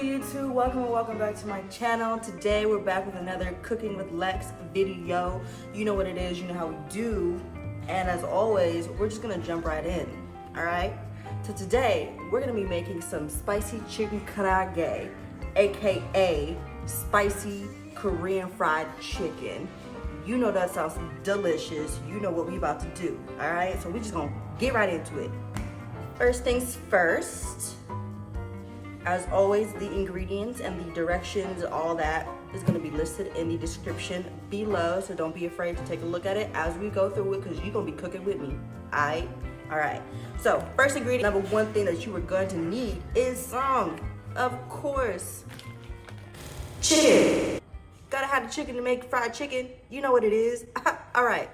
YouTube, welcome back to my channel. Today we're back with another Cooking with Lex video. You know what it is, you know how we do, and as always we're just gonna jump right in. All right, so today we're gonna be making some spicy chicken karaage, aka spicy Korean fried chicken. You know that sounds delicious. You know what we about to do. All right, so we're just gonna get right into it. First things first, as always, the ingredients and the directions, all that is going to be listed in the description below. So don't be afraid to take a look at it as we go through it, because you're going to be cooking with me. All right. So first ingredient, number one thing that you are going to need is some, of course, chicken. Gotta have the chicken to make fried chicken. You know what it is. All right,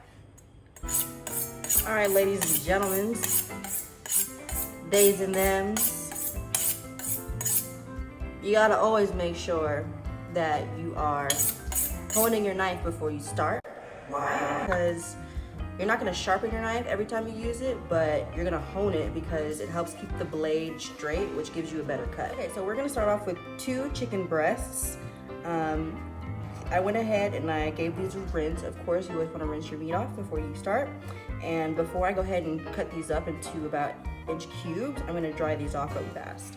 ladies and gentlemen, theys and thems. You gotta always make sure that you are honing your knife before you start. Why? Because you're not gonna sharpen your knife every time you use it, but you're gonna hone it because it helps keep the blade straight, which gives you a better cut. Okay, so we're gonna start off with 2 chicken breasts. I went ahead and I gave these a rinse. Of course, you always wanna rinse your meat off before you start. And before I go ahead and cut these up into about inch cubes, I'm gonna dry these off really fast.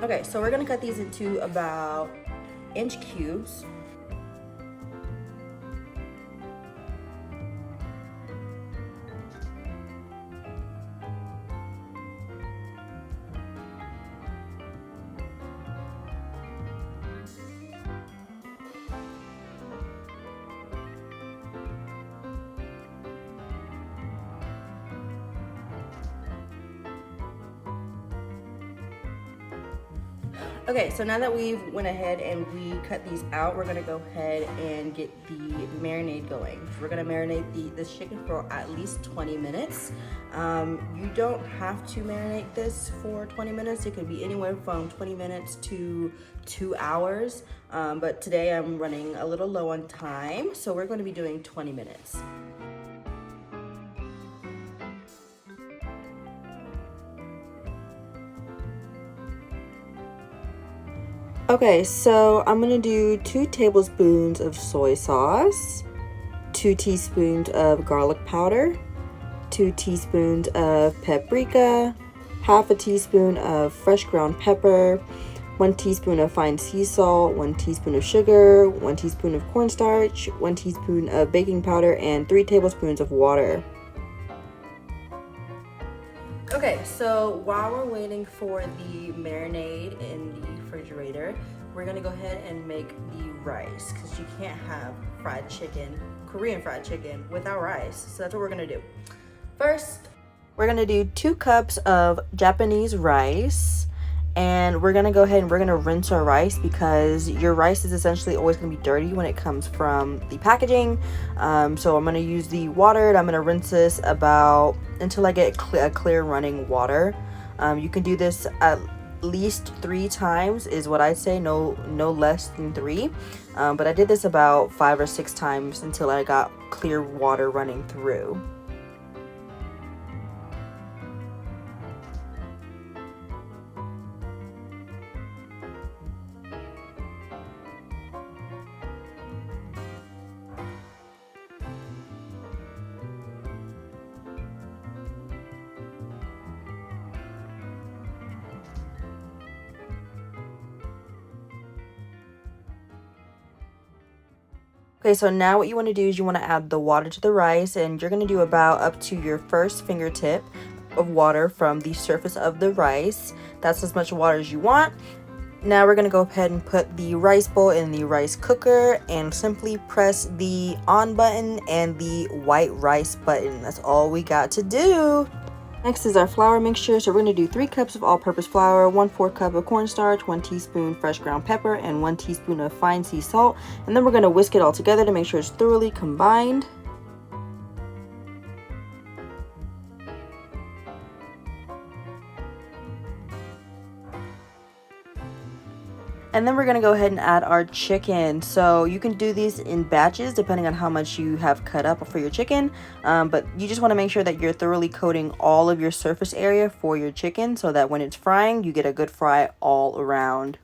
Okay, so we're gonna cut these into about inch cubes. Okay, so now that we've went ahead and we cut these out, we're gonna go ahead and get the marinade going. So we're gonna marinate this chicken for at least 20 minutes. You don't have to marinate this for 20 minutes. It could be anywhere from 20 minutes to 2 hours. But today I'm running a little low on time, so we're gonna be doing 20 minutes. Okay, so I'm gonna do 2 tablespoons of soy sauce, 2 teaspoons of garlic powder, 2 teaspoons of paprika, half a teaspoon of fresh ground pepper, 1 teaspoon of fine sea salt, 1 teaspoon of sugar, 1 teaspoon of cornstarch, 1 teaspoon of baking powder, and 3 tablespoons of water. Okay, so while we're waiting for the marinade in the refrigerator, we're gonna go ahead and make the rice, because you can't have fried chicken, Korean fried chicken, without rice. So that's what we're gonna do. First, we're gonna do 2 cups of Japanese rice, and we're gonna go ahead and we're gonna rinse our rice, because your rice is essentially always gonna be dirty when it comes from the packaging. So I'm gonna use the water, and I'm gonna rinse this about until I get a clear running water. You can do this at least 3 times is what I'd say, no less than 3. But I did this about 5 or 6 times until I got clear water running through. Okay, so now what you want to do is you want to add the water to the rice, and you're going to do about up to your first fingertip of water from the surface of the rice. That's as much water as you want. Now we're going to go ahead and put the rice bowl in the rice cooker and simply press the on button and the white rice button. That's all we got to do. Next is our flour mixture. So we're going to do 3 cups of all-purpose flour, 1/4 cup of cornstarch, 1 teaspoon fresh ground pepper, and 1 teaspoon of fine sea salt. And then we're going to whisk it all together to make sure it's thoroughly combined. And then we're gonna go ahead and add our chicken. So you can do these in batches depending on how much you have cut up for your chicken. But you just wanna make sure that you're thoroughly coating all of your surface area for your chicken so that when it's frying, you get a good fry all around.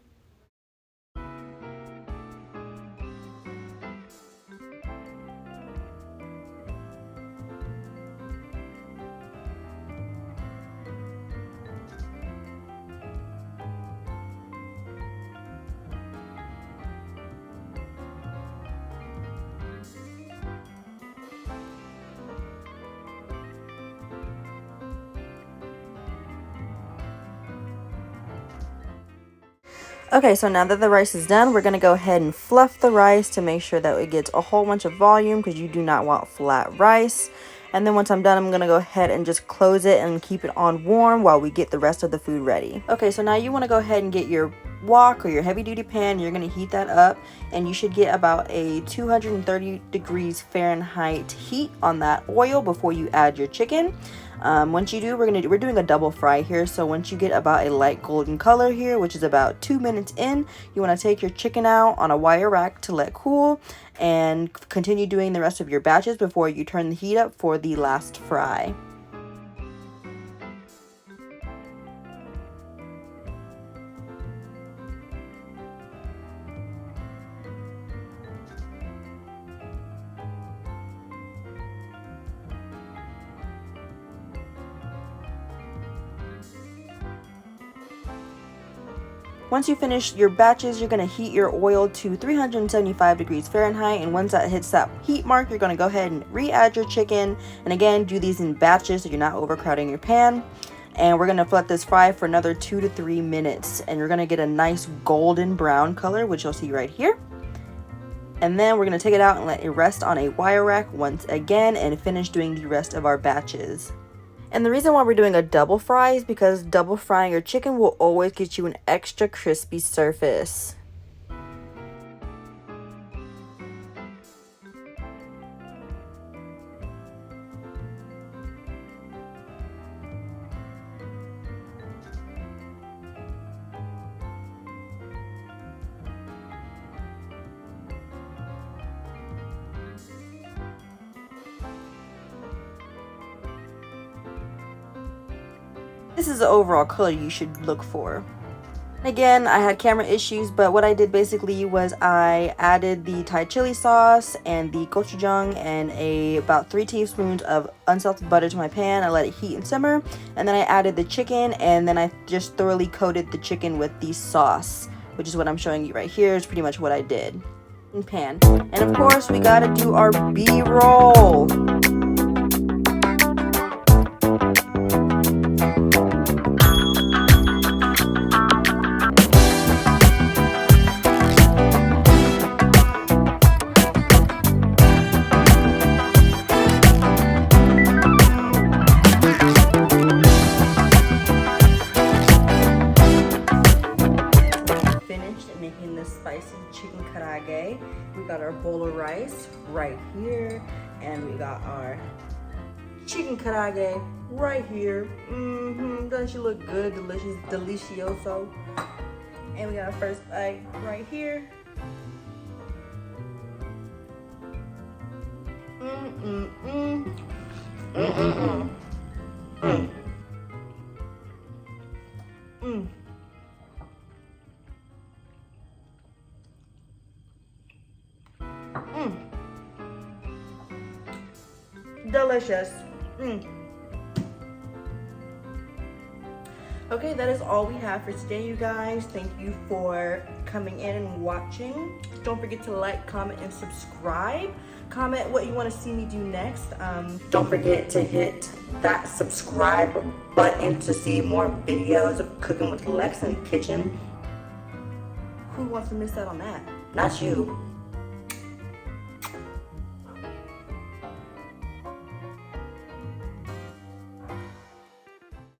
Okay, so now that the rice is done, we're going to go ahead and fluff the rice to make sure that it gets a whole bunch of volume because you do not want flat rice. And then once I'm done, I'm going to go ahead and just close it and keep it on warm while we get the rest of the food ready. Okay, so now you want to go ahead and get your wok or your heavy duty pan. You're going to heat that up and you should get about a 230 degrees Fahrenheit heat on that oil before you add your chicken. Once you do, we're doing a double fry here. So once you get about a light golden color here, which is about 2 minutes in, you want to take your chicken out on a wire rack to let cool and continue doing the rest of your batches before you turn the heat up for the last fry. Once you finish your batches, you're going to heat your oil to 375 degrees Fahrenheit, and once that hits that heat mark, you're going to go ahead and re-add your chicken. And again, do these in batches so you're not overcrowding your pan. And we're going to let this fry for another 2 to 3 minutes, and you're going to get a nice golden brown color, which you'll see right here. And then we're going to take it out and let it rest on a wire rack once again and finish doing the rest of our batches. And the reason why we're doing a double fry is because double frying your chicken will always get you an extra crispy surface. This is the overall color you should look for. Again, I had camera issues, but what I did basically was I added the Thai chili sauce and the gochujang and about 3 teaspoons of unsalted butter to my pan. I let it heat and simmer, and then I added the chicken, and then I just thoroughly coated the chicken with the sauce, which is what I'm showing you right here. Is pretty much what I did. Pan. And of course, we gotta do our B-roll. Making this spicy chicken karaage. We got our bowl of rice right here, and we got our chicken karaage right here. Doesn't she look good? Delicious, delicioso. And we got our first bite right here. Delicious. Okay, that is all we have for today, you guys. Thank you for coming in and watching. Don't forget to like, comment, and subscribe. Comment what you want to see me do next. Don't forget to hit that subscribe button to see more videos of cooking with Lex in the kitchen. Who wants to miss out on that? Not you.